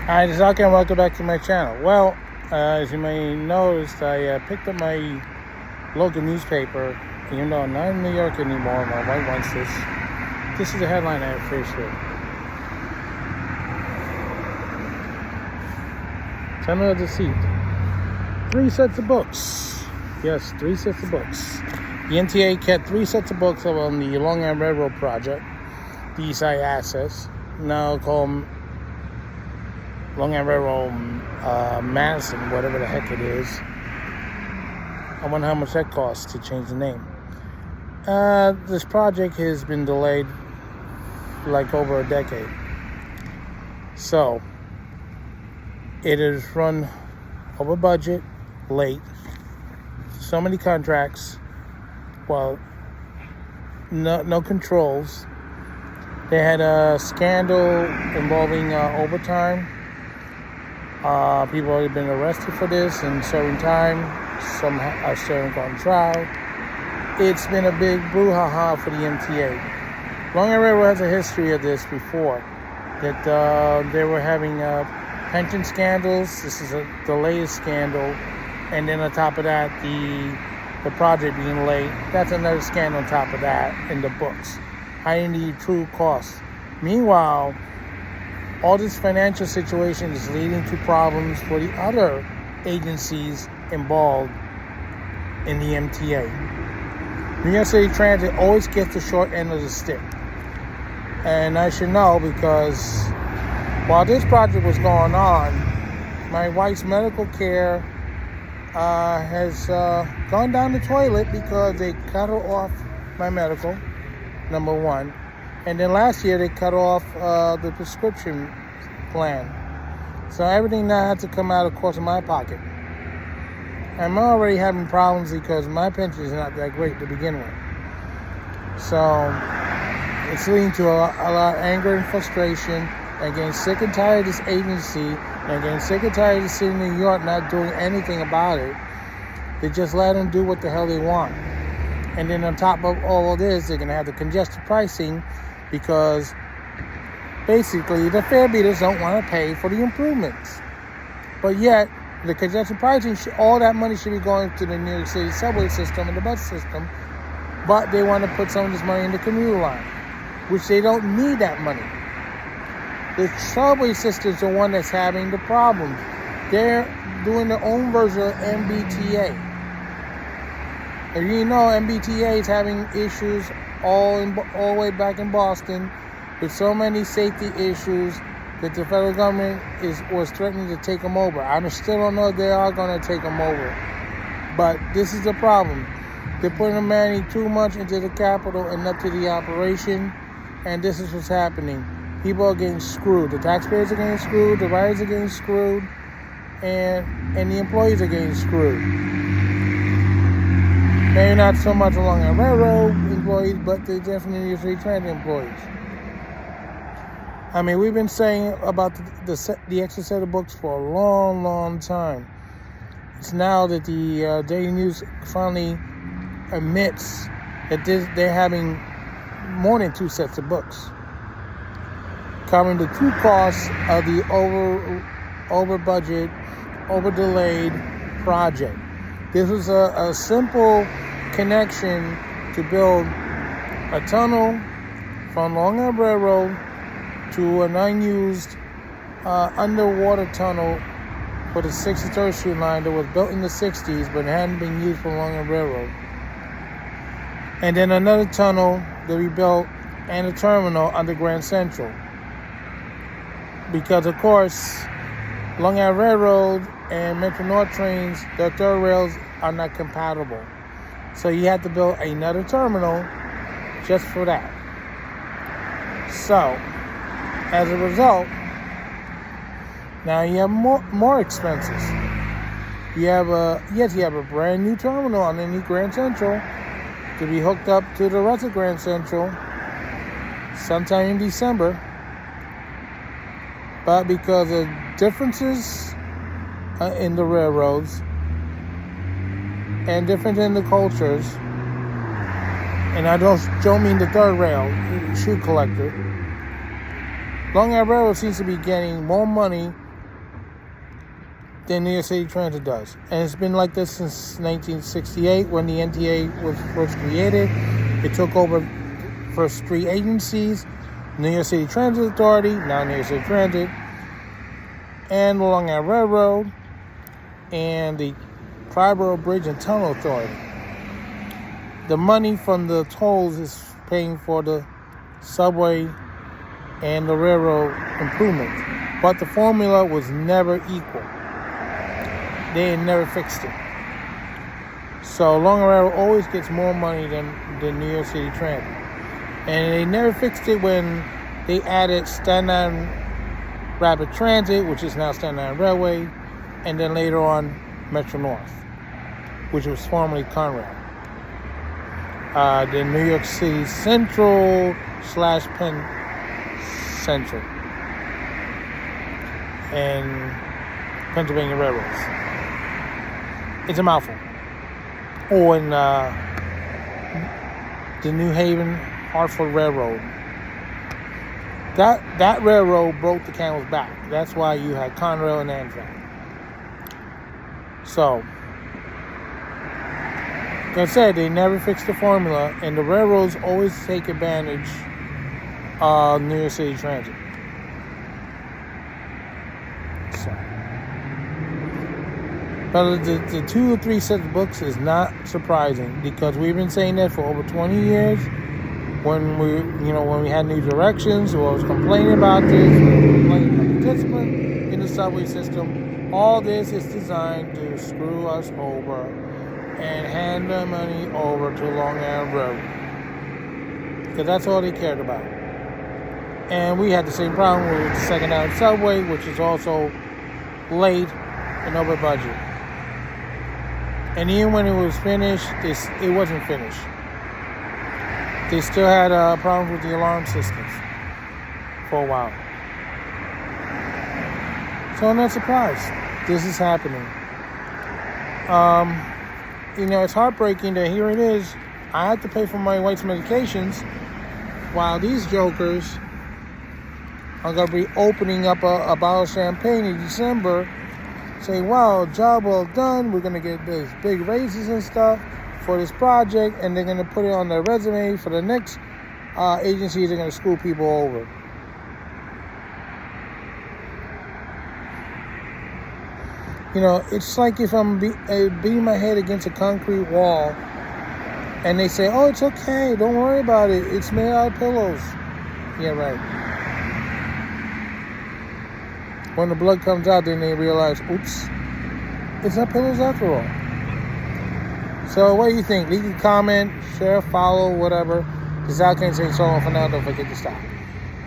Hi, this is Alki and welcome back to my channel. Well, as you may notice, I picked up my local newspaper. Even though I'm not in New York anymore, my wife wants this. This is the headline I have first here. Tenor of Deceit. 3 sets of books. Yes, 3 sets of books. The NTA kept 3 sets of books on the Long Island Railroad project, the East Side Access, now called Long Island Railroad Madison, whatever the heck it is. I wonder how much that costs to change the name. This project has been delayed for like over a decade. So, it is run over budget, late, so many contracts, well, no controls. They had a scandal involving overtime. People have been arrested for this and serving time. Some are still on trial. It's been a big brouhaha for the MTA. Long Island Railroad has a history of this before. That they were having pension scandals. This is the latest scandal. And then on top of that, the project being late. That's another scandal on top of that in the books. Hiding the true costs. Meanwhile, all this financial situation is leading to problems for the other agencies involved in the MTA. New York City Transit always gets the short end of the stick. And I should know because while this project was going on, my wife's medical care has gone down the toilet because they cut her off my medical, number one. And then last year they cut off the prescription plan. So everything now had to come out, of course, of my pocket. I'm already having problems because my pension is not that great to begin with. So it's leading to a lot of anger and frustration. I'm getting sick and tired of this agency. And I'm getting sick and tired of the city of New York not doing anything about it. They just let them do what the hell they want. And then on top of all of this, they're going to have the congested pricing because basically the fare beaters don't want to pay for the improvements. But yet, the congested pricing, all that money should be going to the New York City subway system and the bus system, but they want to put some of this money in the commuter line, which they don't need that money. The subway system is the one that's having the problem. They're doing their own version of MBTA. And you know MBTA is having issues all the way back in Boston with so many safety issues that the federal government was threatening to take them over. I still don't know if they are going to take them over. But this is the problem. They're putting the money too much into the capital and up to the operation. And this is what's happening. People are getting screwed. The taxpayers are getting screwed. The riders are getting screwed. And the employees are getting screwed. Maybe not so much along the railroad employees, but they definitely usually transit employees. I mean, we've been saying about the extra set of books for a long, long time. It's now that the Daily News finally admits that they're having more than 2 sets of books, covering the true costs of the over budget, over delayed project. This was a simple connection to build a tunnel from Long Island Railroad to an unused underwater tunnel for the 63rd Street line that was built in the 60s but hadn't been used for Long Island Railroad. And then another tunnel that we built and a terminal under Grand Central. Because, of course, Long Island Railroad and Metro North trains, their third rails are not compatible. So you have to build another terminal just for that. So, as a result, now you have more expenses. You have a brand new terminal underneath Grand Central to be hooked up to the rest of Grand Central sometime in December. But because of differences in the railroads and different in the cultures, and I don't mean the third rail, shoe collector, Long Island Railroad seems to be getting more money than New York City Transit does. And it's been like this since 1968 when the NTA was first created. It took over first 3 agencies, New York City Transit Authority, now New York City Transit, and the Long Island Railroad, and the Triborough Bridge and Tunnel Authority. The money from the tolls is paying for the subway and the railroad improvements. But the formula was never equal. They had never fixed it. So Long Island Railroad always gets more money than New York City Transit. And they never fixed it when they added Staten Island Rapid Transit, which is now Staten Island Railway, and then later on Metro North, which was formerly Conrail. The New York City Central / Penn Central and Pennsylvania Railroads. It's a mouthful. Or in the New Haven Hartford Railroad. That railroad broke the camel's back. That's why you had Conrail and Amtrak. So, like I said, they never fixed the formula, and the railroads always take advantage of New York City Transit. So, but the 2 or 3 sets of books is not surprising because we've been saying that for over 20 years. When we had new directions, or was complaining about this, complaining about the discipline in the subway system, all this is designed to screw us over and hand the money over to Long Island Road. Because that's all they cared about. And we had the same problem with the Second Island Subway, which is also late and over budget. And even when it was finished, it wasn't finished. They still had problems with the alarm systems for a while. So I'm not surprised this is happening. It's heartbreaking that here it is. I have to pay for my wife's medications while these jokers are going to be opening up a bottle of champagne in December, saying, wow, job well done. We're going to get these big raises and stuff for this project, and they're going to put it on their resume for the next agency. They're going to screw people over. It's like if I'm beating my head against a concrete wall and they say, oh, it's okay, don't worry about it, it's made out of pillows. Yeah, right. When the blood comes out, then they realize, oops, it's not pillows after all. So what do you think? Leave a comment, share, follow, whatever. This is Al Ken saying so long for now. Don't forget to stop.